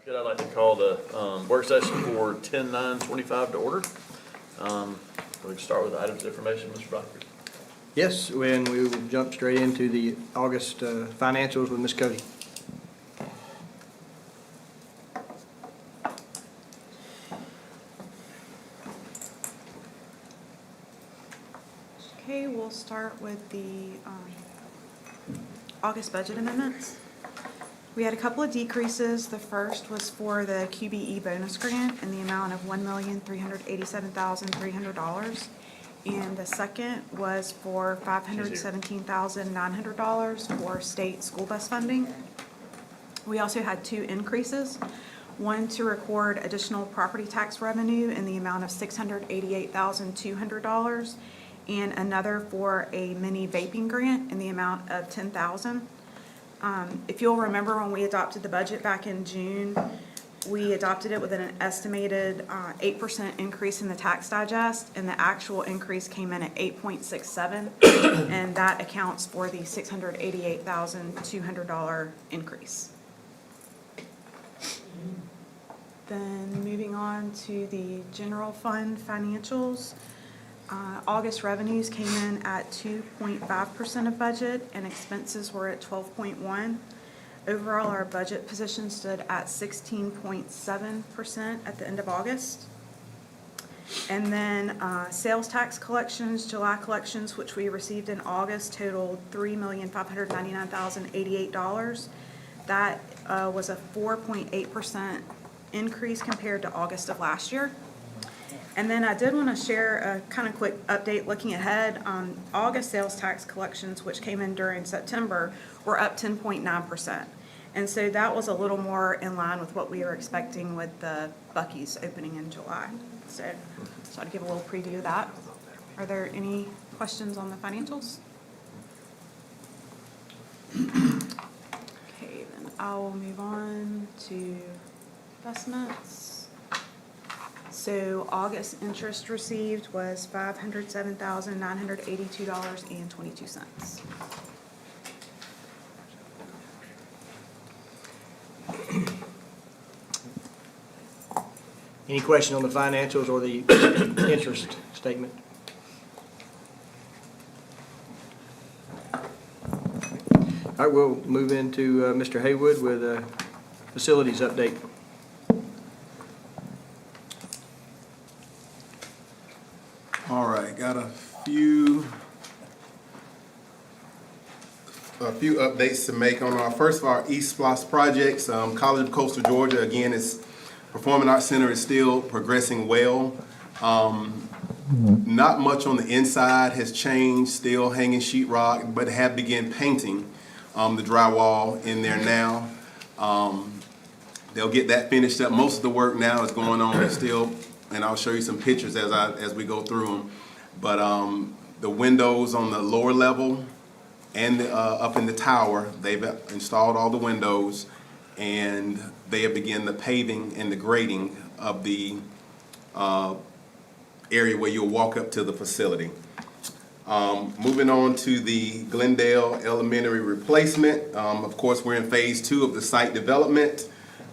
Good. I'd like to call the work session for 10/9/25 to order. We can start with items of information, Mr. Blackford. Yes, and we will jump straight into the August financials with Ms. Cody. Okay, we'll start with the August budget amendments. We had a couple of decreases. The first was for the QBE bonus grant in the amount of $1,387,300. And the second was for $517,900 for state school bus funding. We also had two increases. One to record additional property tax revenue in the amount of $688,200, and another for a mini vaping grant in the amount of $10,000. If you'll remember, when we adopted the budget back in June, we adopted it with an estimated 8% increase in the tax digest, and the actual increase came in at 8.67, and that accounts for the $688,200 increase. Then moving on to the general fund financials. August revenues came in at 2.5% of budget, and expenses were at 12.1%. Overall, our budget position stood at 16.7% at the end of August. And then sales tax collections, July collections, which we received in August, totaled $3,599,088. That was a 4.8% increase compared to August of last year. And then I did want to share a kind of quick update looking ahead. August sales tax collections, which came in during September, were up 10.9%. And so that was a little more in line with what we were expecting with the Buc-ee's opening in July. So I'd give a little preview of that. Are there any questions on the financials? Okay, then I will move on to investments. So August interest received was $507,982.22. Any question on the financials or the interest statement? All right, we'll move into Mr. Haywood with a facilities update. All right, got a few updates to make on our first of our East Splosh projects. College of Coastal Georgia, again, is Performing Arts Center is still progressing well. Not much on the inside has changed, still hanging sheetrock, but have begun painting the drywall in there now. They'll get that finished up. Most of the work now is going on still, and I'll show you some pictures as we go through them. But the windows on the lower level and up in the tower, they've installed all the windows, and they have begun the paving and the grading of the area where you'll walk up to the facility. Moving on to the Glendale Elementary replacement. Of course, we're in phase 2 of the site development.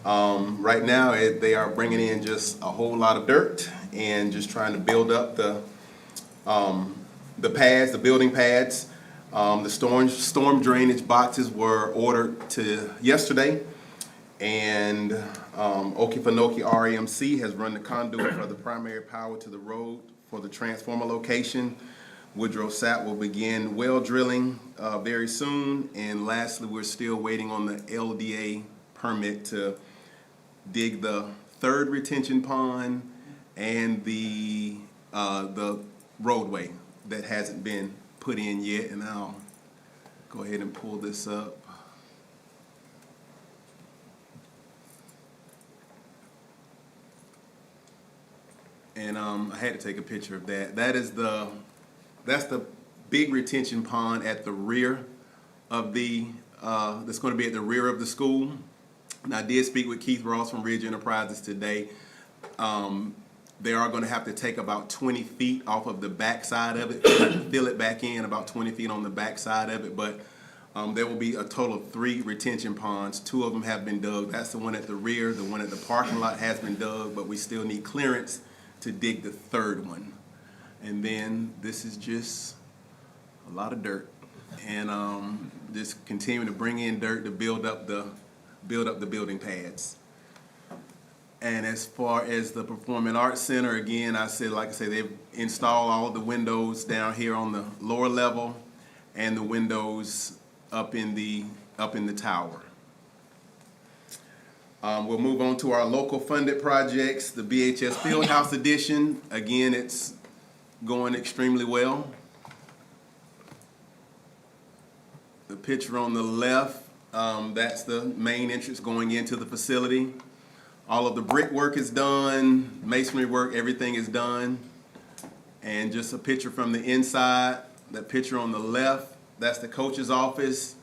Right now, they are bringing in just a whole lot of dirt and just trying to build up the pads, the building pads. The storm drainage boxes were ordered to yesterday, and Okefenokee REMC has run the conduit for the primary power to the road for the transformer location. Woodrow Sapp will begin well drilling very soon, and lastly, we're still waiting on the LDA permit to dig the third retention pond and the roadway that hasn't been put in yet. And I'll go ahead and pull this up. And I had to take a picture of that. That's the big retention pond at the rear of the that's going to be at the rear of the school. And I did speak with Keith Ross from Ridge Enterprises today. They are going to have to take about 20 feet off of the back side of it, fill it back in about 20 feet on the back side of it. But There will be a total of 3 retention ponds. 2 of them have been dug. That's the one at the rear. The one at the parking lot has been dug, but we still need clearance to dig the 3rd one. And then this is just a lot of dirt. And just continuing to bring in dirt to build up the building pads. And as far as the Performing Arts Center, again, like I said, they've installed all of the windows down here on the lower level and the windows up in the tower. We'll move on to our local funded projects, the BHS Fieldhouse Edition. Again, it's going extremely well. The picture on the left, that's the main entrance going into the facility. All of the brickwork is done, masonry work, everything is done. And just a picture from the inside, that picture on the left, that's the coach's office,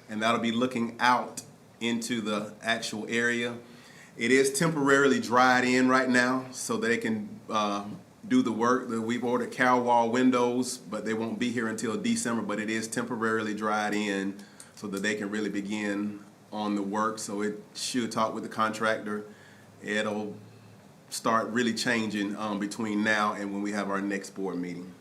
and that'll be looking out into the actual area. It is temporarily dried in right now so they can do the work. We've ordered cowl wall windows, but they won't be here until December, but it is temporarily dried in so that they can really begin on the work. So it should talk with the contractor. It'll start really changing between now and when we have our next board meeting.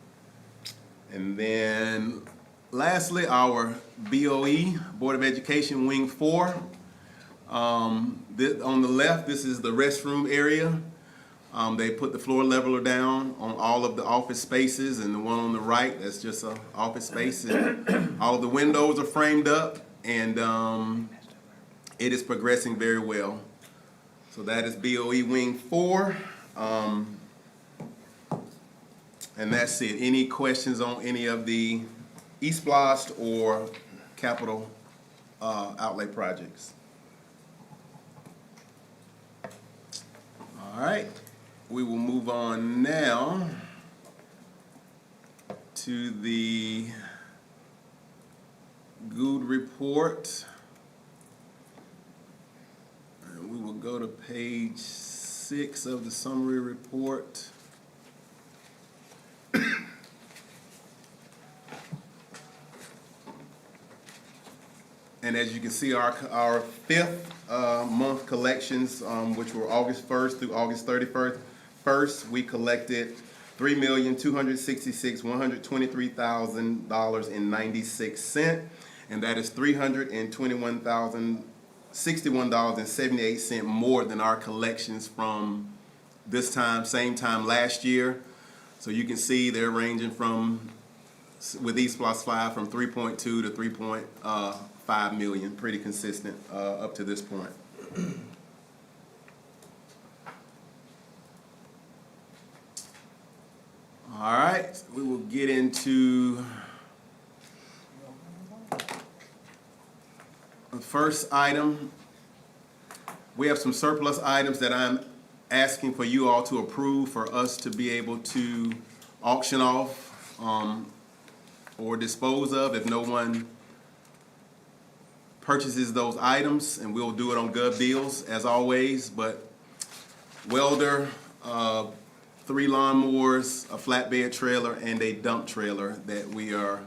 And then lastly, our BOE, Board of Education, Wing 4. On the left, this is the restroom area. They put the floor leveler down on all of the office spaces, and the one on the right, that's just an office space. And all of the windows are framed up, and it is progressing very well. So that is BOE Wing 4. And that's it. Any questions on any of the East Blast or capital outlay projects? All right, we will move on now to the Good report. And we will go to page 6 of the summary report. And as you can see, our 5th month collections, which were August 1st through August 31st, we collected $3,266,123,000.96, and that is $321,061.78 more than our collections from this time, same time last year. So you can see they're ranging from, with East Plus 5, from 3.2 to 3.5 million, pretty consistent up to this point. All right, we will get into the first item. We have some surplus items that I'm asking for you all to approve for us to be able to auction off or dispose of if no one purchases those items, and we'll do it on Gov Deals as always. But welder, 3 lawnmowers, a flatbed trailer, and a dump trailer that we are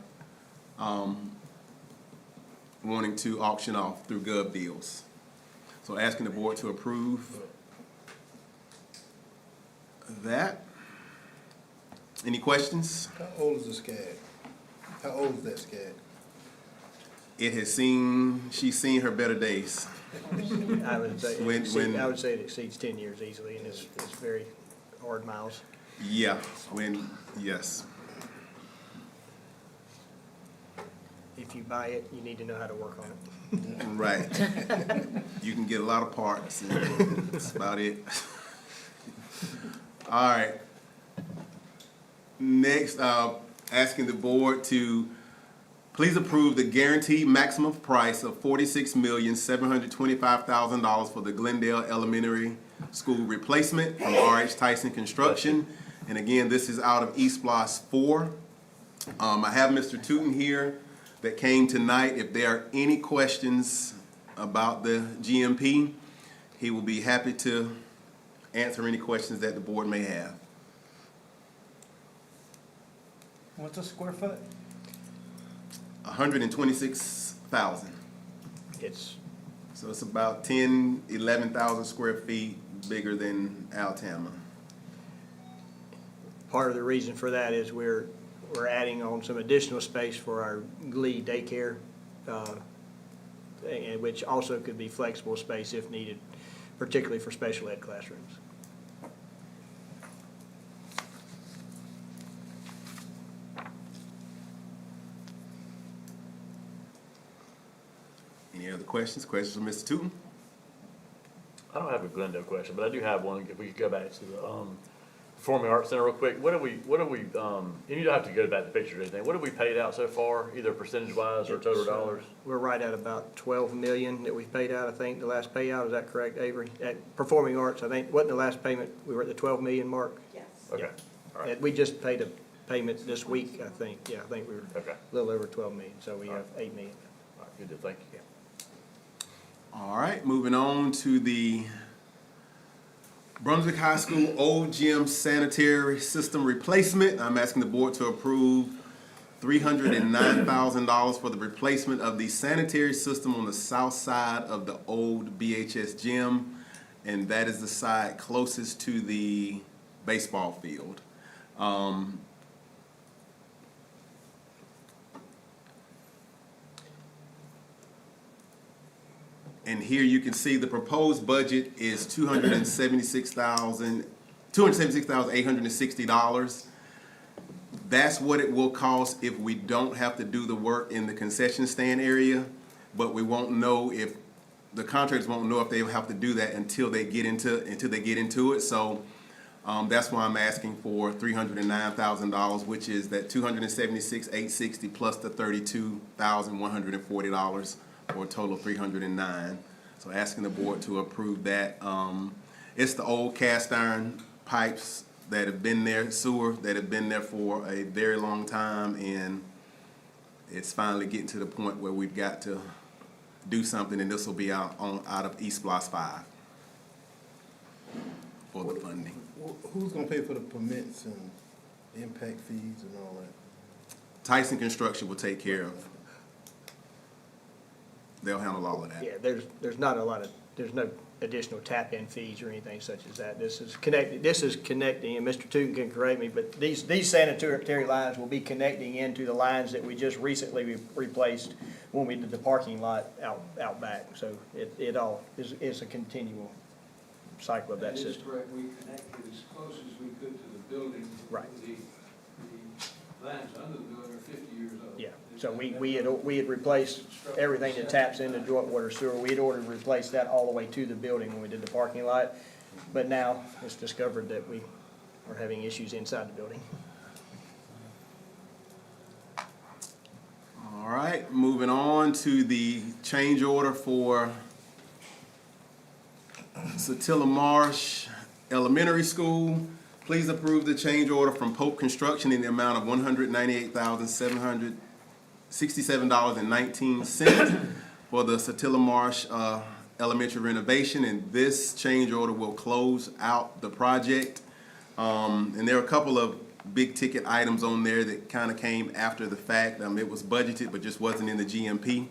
wanting to auction off through Gov Deals. So asking the board to approve that. Any questions? How old is this SCAD? How old is that SCAD? She's seen her better days. I would say, I would say it exceeds 10 years easily, and it's very hard miles. Yeah, yes. If you buy it, you need to know how to work on it. Right. You can get a lot of parts, and that's about it. All right. Next, asking the board to please approve the guaranteed maximum price of $46,725,000 for the Glendale Elementary School replacement from R.H. Tyson Construction. And again, this is out of East Bloss 4. I have Mr. Tootin here that came tonight. If there are any questions about the GMP, he will be happy to answer any questions that the board may have. What's a square foot? 126 thousand. It's, So it's about 11,000 square feet bigger than Altama. part of the reason for that is we're adding on some additional space for our Glynn daycare, and which also could be flexible space if needed, particularly for special ed classrooms. Any other questions? Questions from Mr. Tootin? I don't have a Glendale question, but I do have one. If we could go back to the, Performing Arts Center real quick. What have we, and you don't have to go back to the pictures or anything. What have we paid out so far, either percentage wise or total dollars? We're right at about 12 million that we've paid out, I think, the last payout. Is that correct, Avery? At Performing Arts, I think, wasn't the last payment, we were at the 12 million mark? Yes. Okay, all right. And we just paid a payment this week, I think. Yeah, I think we were Okay. a little over 12 million, so we have 8 million. All right, good deal, thank you. All right, moving on to the Brunswick High School old gym sanitary system replacement. I'm asking the board to approve $309,000 for the replacement of the sanitary system on the south side of the old BHS gym, and that is the side closest to the baseball field. And here you can see the proposed budget is $276,860. That's what it will cost if we don't have to do the work in the concession stand area, but we won't know if, the contractors won't know if they have to do that until they get into it. So that's why I'm asking for $309,000, which is that $276,860 plus the $32,140. for a total of $309,000. So asking the board to approve that. It's the old cast iron pipes that have been there, sewer, that have been there for a very long time, and it's finally getting to the point where we've got to do something, and this will be out of East Block 5 for the funding. Who's gonna pay for the permits and impact fees and all that? Tyson Construction will take care of. They'll handle all of that. Yeah, there's no additional tap-in fees or anything such as that. This is connecting, and Mr. Tootin can correct me, but these sanitary lines will be connecting into the lines that we just recently replaced when we did the parking lot out back. So it all is a continual cycle of that system. That is correct. We connected as close as we could to the building. Right. The lines under the building are 50 years old. Yeah, so we had replaced everything that taps into joint water sewer. We had ordered to replace that all the way to the building when we did the parking lot. But now it's discovered that we are having issues inside the building. All right, moving on to the change order for Satilla Marsh Elementary School. Please approve the change order from Pope Construction in the amount of $198,767.19 for the Satilla Marsh Elementary renovation, and this change order will close out the project. And there are a couple of big ticket items on there that kind of came after the fact. It was budgeted, but just wasn't in the GMP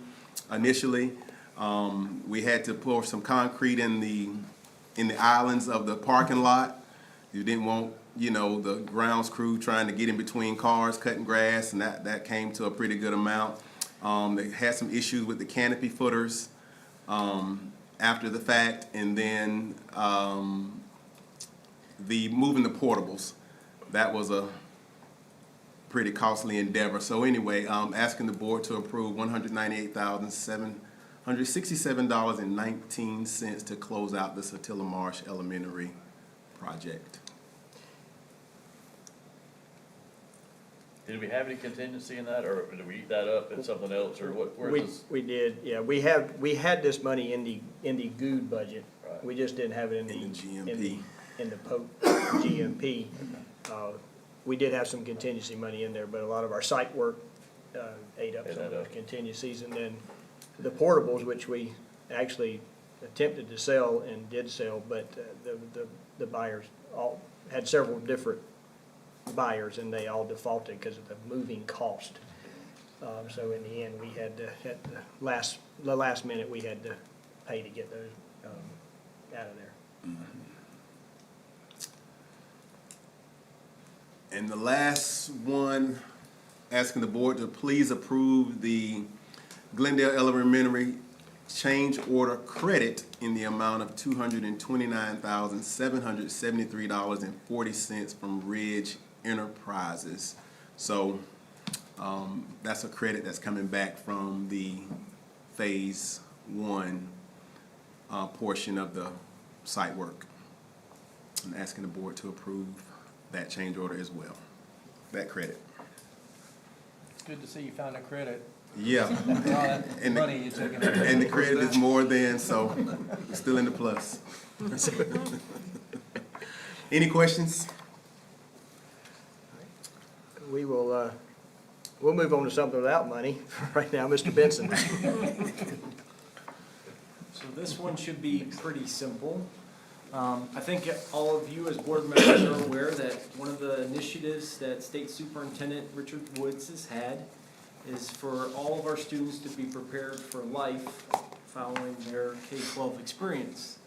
initially. We had to pour some concrete in the islands of the parking lot. You didn't want, the grounds crew trying to get in between cars, cutting grass, and that came to a pretty good amount. They had some issues with the canopy footers after the fact, and then moving the portables. That was a pretty costly endeavor. So anyway, asking the board to approve $198,767.19 to close out the Satilla Marsh Elementary project. Did we have any contingency in that, or did we eat that up in something else, or what, where is this? We did, yeah. We had this money in the GOOD budget. Right. We just didn't have it in the GMP. In the Pope GMP. We did have some contingency money in there, but a lot of our site work ate up some of those contingencies. And then the portables, which we actually attempted to sell and did sell, but the buyers all had several different buyers, and they all defaulted because of the moving cost. So in the end, we had to, at the last minute, we had to pay to get those out of there. And the last one, asking the board to please approve the Glendale Elementary change order credit in the amount of $229,773.40 from Ridge Enterprises. So, that's a credit that's coming back from the Phase 1 portion of the site work. I'm asking the board to approve that change order as well, that credit. It's good to see you found a credit. Yeah. For all that And the- money you took in. And the credit is more than, so we're still in the plus. Any questions? We will, we'll move on to something without money right now, Mr. Benson. So this one should be pretty simple. I think all of you as board members are aware that one of the initiatives that State Superintendent Richard Woods has had is for all of our students to be prepared for life following their K-12 experience.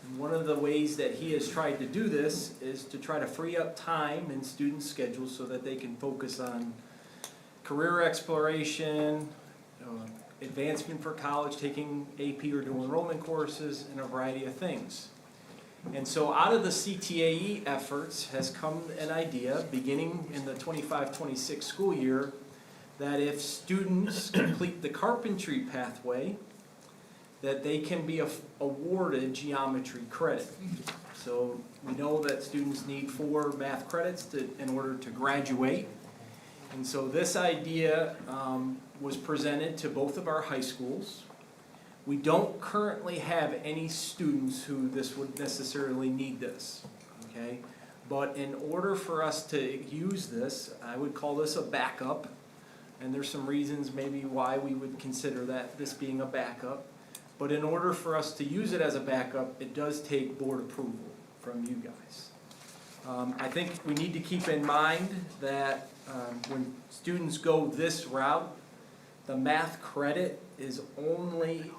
And one of the ways that he has tried to do this is to try to free up time in students' schedules so that they can focus on career exploration, advancement for college, taking AP or dual enrollment courses, and a variety of things. And so out of the CTAE efforts has come an idea, beginning in the 25-26 school year, that if students complete the carpentry pathway, that they can be awarded geometry credit. So we know that students need 4 math credits in order to graduate. And so this idea was presented to both of our high schools. We don't currently have any students who this would necessarily need this, okay? But in order for us to use this, I would call this a backup. And there's some reasons maybe why we would consider that this being a backup. But in order for us to use it as a backup, it does take board approval from you guys. I think we need to keep in mind that when students go this route, the math credit is only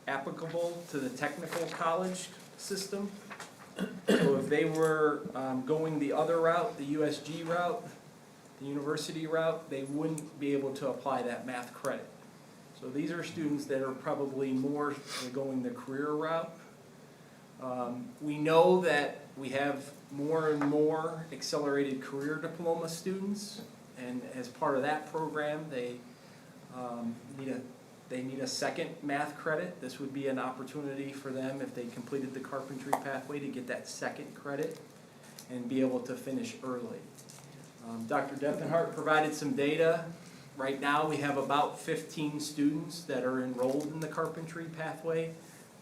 applicable to the technical college system. So if they were going the other route, the USG route, the university route, they wouldn't be able to apply that math credit. So these are students that are probably more going the career route. We know that we have more and more accelerated career diploma students, and as part of that program, they need a second math credit. This would be an opportunity for them if they completed the carpentry pathway to get that second credit and be able to finish early. Dr. Deppenhart provided some data. Right now, we have about 15 students that are enrolled in the carpentry pathway,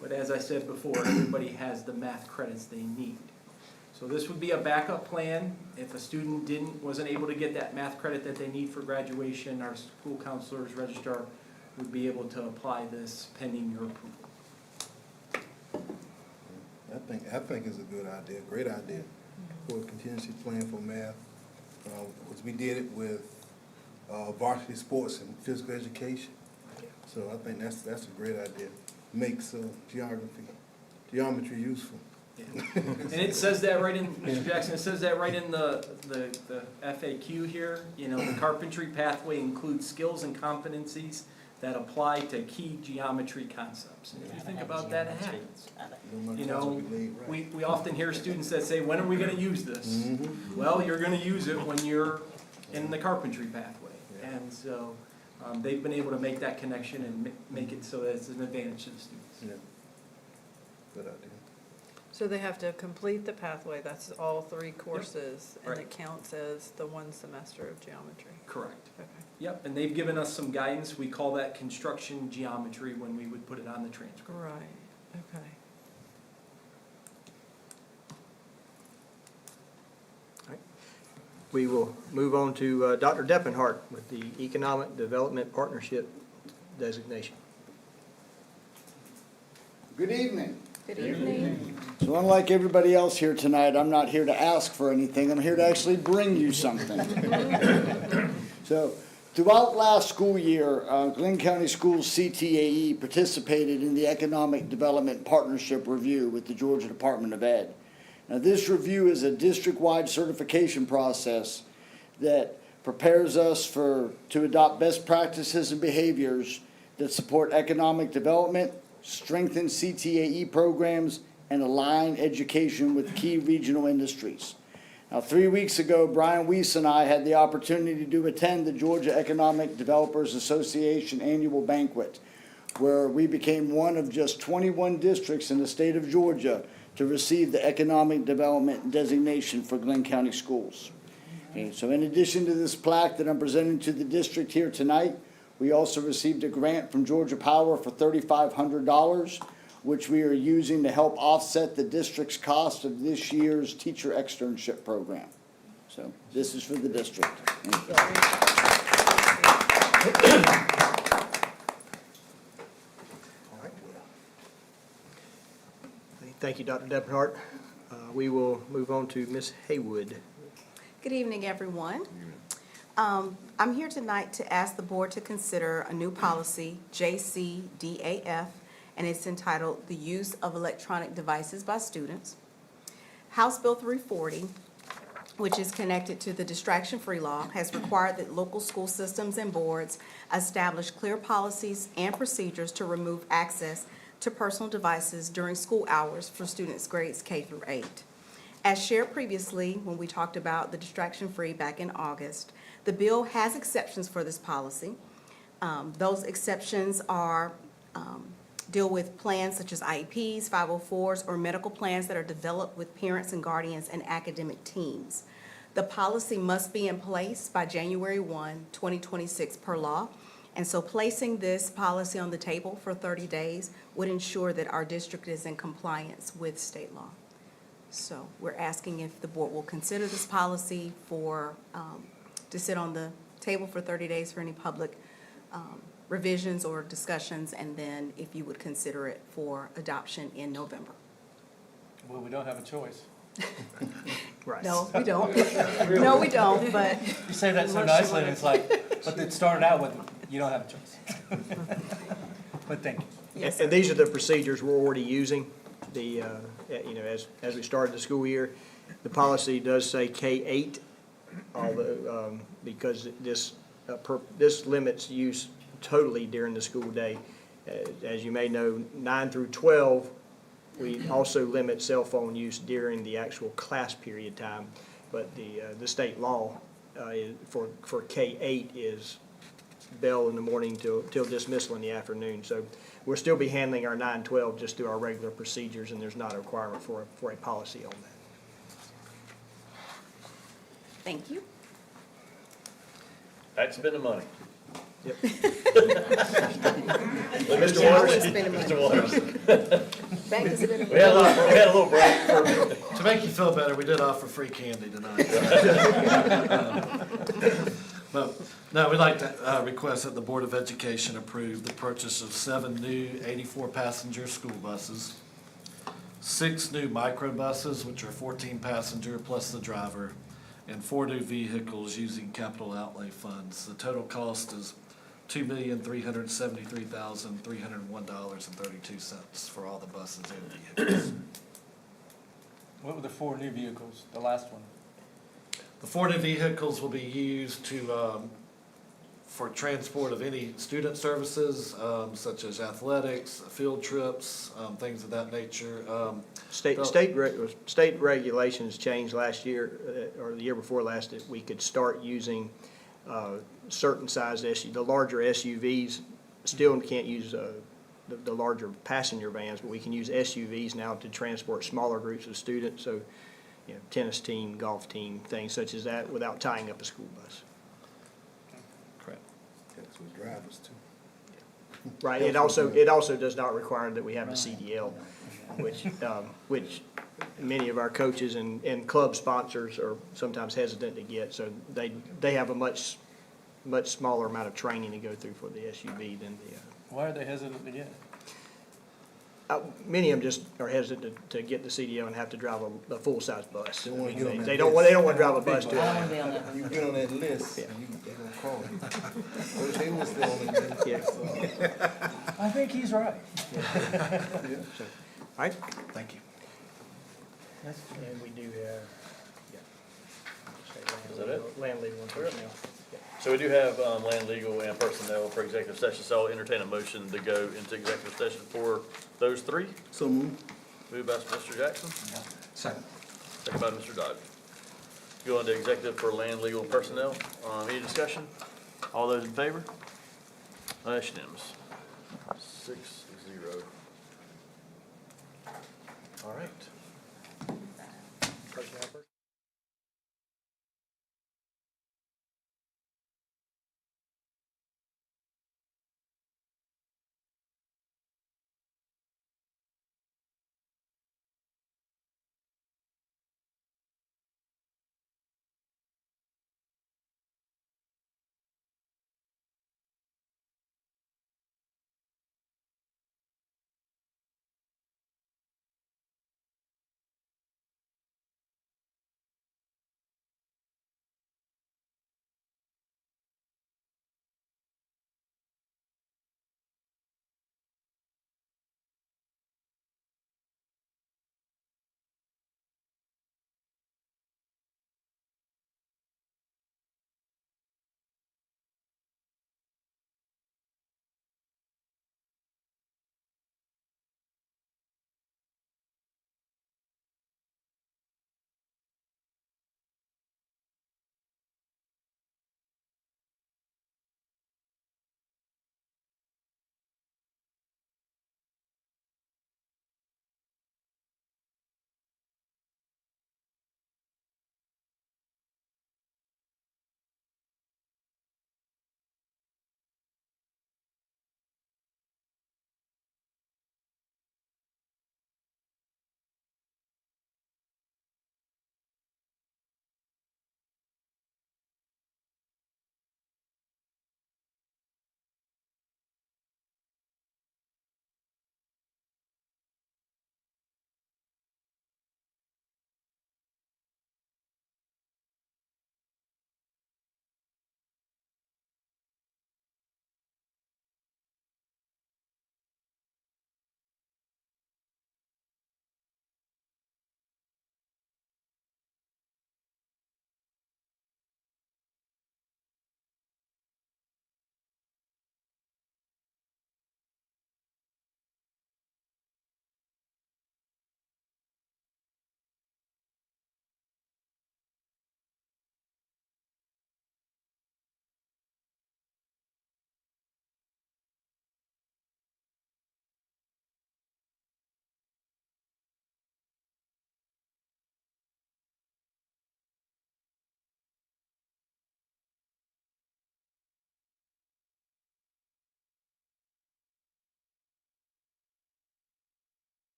but as I said before, everybody has the math credits they need. So this would be a backup plan. If a student wasn't able to get that math credit that they need for graduation, our school counselors, registrar, would be able to apply this pending your approval. I think it's a good idea, great idea, for a contingency plan for math. Because we did it with varsity sports and physical education. So I think that's a great idea. Makes geometry useful. Yeah. And it says that right in, Mr. Jackson, it says that right in the FAQ here. You know, the carpentry pathway includes skills and competencies that apply to key geometry concepts. And if you think about that, it happens. You know, we often hear students that say, when are we gonna use this? Well, you're gonna use it when you're in the carpentry pathway. And so, they've been able to make that connection and make it so that it's an advantage to the students. Yeah. Good idea. So they have to complete the pathway, that's all 3 courses, and Right. it counts as the 1 semester of geometry. Correct. Okay. Yep, and they've given us some guidance. We call that construction geometry when we would put it on the transcript. Right, okay. We will move on to Dr. Deppenhart with the Economic Development Partnership designation. Good evening. Good evening. So unlike everybody else here tonight, I'm not here to ask for anything. I'm here to actually bring you something. So Throughout last school year, Glynn County Schools CTAE participated in the Economic Development Partnership Review with the Georgia Department of Ed. Now, this review is a district-wide certification process that prepares us to adopt best practices and behaviors that support economic development, strengthen CTAE programs, and align education with key regional industries. Now, 3 weeks ago, Brian Weiss and I had the opportunity to attend the Georgia Economic Developers Association annual banquet, where we became one of just 21 districts in the state of Georgia to receive the economic development designation for Glynn County Schools. Okay, so in addition to this plaque that I'm presenting to the district here tonight, we also received a grant from Georgia Power for $3,500, which we are using to help offset the district's cost of this year's teacher externship program. So this is for the district. Thank you. All right, well, Thank you, Dr. Depenhart. We will move on to Ms. Haywood. Good evening, everyone. I'm here tonight to ask the board to consider a new policy, JCDAF, and it's entitled The Use of Electronic Devices by Students. House Bill 340, which is connected to the distraction-free law, has required that local school systems and boards establish clear policies and procedures to remove access to personal devices during school hours for students grades K through 8. As shared previously, when we talked about the distraction-free back in August, the bill has exceptions for this policy. Those exceptions are deal with plans such as IEPs, 504s, or medical plans that are developed with parents and guardians and academic teams. The policy must be in place by January 1, 2026 per law. And so placing this policy on the table for 30 days would ensure that our district is in compliance with state law. So we're asking if the board will consider this policy for, to sit on the table for 30 days for any public revisions or discussions, and then if you would consider it for adoption in November. Well, we don't have a choice. Right. No, we don't. No, we don't, but. You say that so nicely, and it's like, but it started out with, you don't have a choice. But thank you. Yes, And these are the procedures we're already using. As we started the school year, the policy does say K-8, although, because this limits use totally during the school day. As you may know, 9 through 12, we also limit cell phone use during the actual class period time. But the state law for K-8 is bell in the morning till dismissal in the afternoon. So we'll still be handling our 9-12 just through our regular procedures, and there's not a requirement for a policy on that. thank you. Back to spending money. Yep. Mr. Waters. Spending money. Mr. Waters. Back to spending. We had a little break for, To make you feel better, we did offer free candy tonight. But, no, we'd like to request that the Board of Education approve the purchase of 7 new 84-passenger school buses, 6 new microbuses, which are 14-passenger plus the driver, and 4 new vehicles using capital outlay funds. The total cost is $2,373,301.32 for all the buses and vehicles. What were the 4 new vehicles, the last one? The 4 new vehicles will be used for transport of any student services, such as athletics, field trips, things of that nature. State regulations changed last year, or the year before last, that we could start using certain size the larger SUVs. Still can't use the larger passenger vans, but we can use SUVs now to transport smaller groups of students. So, tennis team, golf team, things such as that, without tying up a school bus. Correct. that's with drivers too. Right, it also does not require that we have a CDL, which many of our coaches and club sponsors are sometimes hesitant to get, so they have a much smaller amount of training to go through for the SUV than the. Why are they hesitant to get it? many of them just are hesitant to get the CDL and have to drive a full-size bus. They don't wanna get on that They don't want to drive a list. bus to I don't it. wanna be on that. You get on that list, and they gonna call you. They was still on that list. Yeah. I think he's right. All right, Thank you. and we do have, yeah. Is that it? Land legal and personnel. So we do have, land, legal, and personnel for executive session, so I'll entertain a motion to go into executive session for those three. So move. Moved by Mr. Jackson, Second. second by Mr. Dodge. Go into executive for land, legal, and personnel. Any discussion? All those in favor? That's unanimous. 6-0. All right. Personnel first.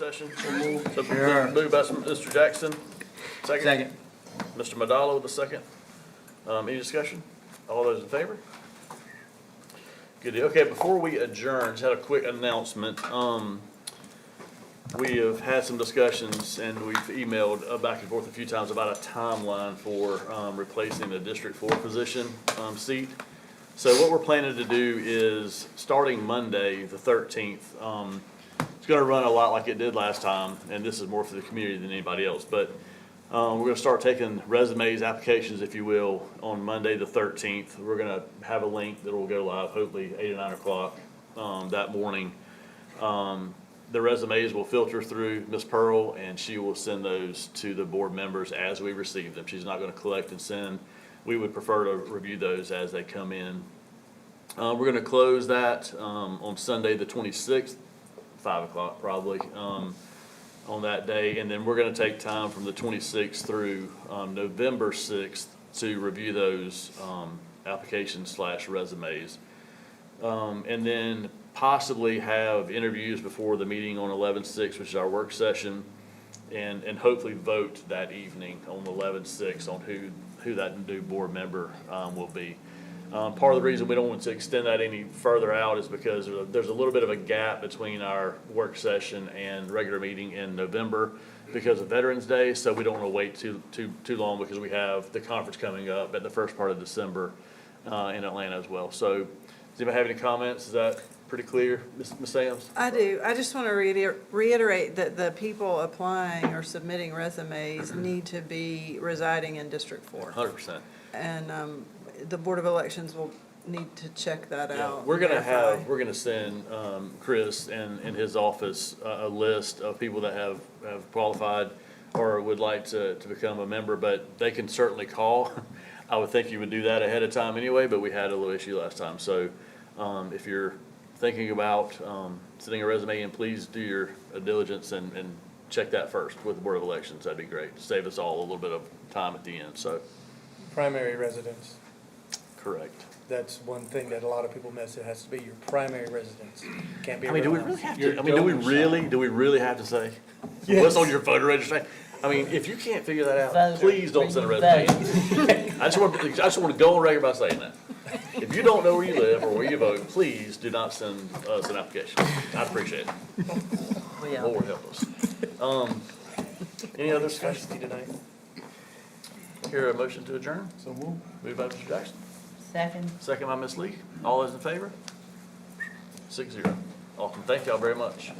session? So moved by Mr. Jackson. Second. Mr. Madalo with the second. Any discussion? All those in favor? Good deal. Okay, before we adjourn, just had a quick announcement. We have had some discussions and we've emailed back and forth a few times about a timeline for replacing the District 4 position seat. So what we're planning to do is, starting Monday, the 13th, it's gonna run a lot like it did last time, and this is more for the community than anybody else, but we're gonna start taking resumes, applications, if you will, on Monday, the 13th. We're gonna have a link that will go live, hopefully 8 or 9 o'clock that morning. The resumes will filter through Ms. Pearl, and she will send those to the board members as we receive them. She's not gonna collect and send. We would prefer to review those as they come in. We're gonna close that on Sunday, the 26th, 5 o'clock probably, on that day. And then we're gonna take time from the 26th through November 6th to review those applications / resumes. And then possibly have interviews before the meeting on 11/6, which is our work session, and hopefully vote that evening on 11/6 on who that new board member will be. Part of the reason we don't want to extend that any further out is because there's a little bit of a gap between our work session and regular meeting in November because of Veterans Day, so we don't want to wait too long because we have the conference coming up at the first part of December in Atlanta as well. So does anybody have any comments? Is that pretty clear, Ms. Sams? I do. I just want to reiterate that the people applying or submitting resumes need to be residing in District 4. 100%. And the Board of Elections will need to check that Yeah, out. we're gonna verify. we're gonna send Chris and in his office a list of people that have qualified or would like to become a member, but they can certainly call. I would think you would do that ahead of time anyway, but we had a little issue last time. So if you're thinking about sending a resume in, please do your diligence and check that first with the Board of Elections. That'd be great. Save us all a little bit of time at the end, so, Primary residence, correct. that's one thing that a lot of people miss. It has to be your primary residence. Can't be I mean, do we around. really have Your to, I mean, do we domicile. really have to say? What's on your voter registration? I mean, if you can't figure that out, please don't send a resume in. I just want to go on record by saying that. If you don't know where you live or where you vote, please do not send us an application. I'd appreciate it. Lord help us. Any other discussion? Tonight. Hear a motion to adjourn? So move. Moved by Mr. Jackson, Second. second by Ms. Lee. All those in favor? 6-0. Awesome. Thank y'all very much.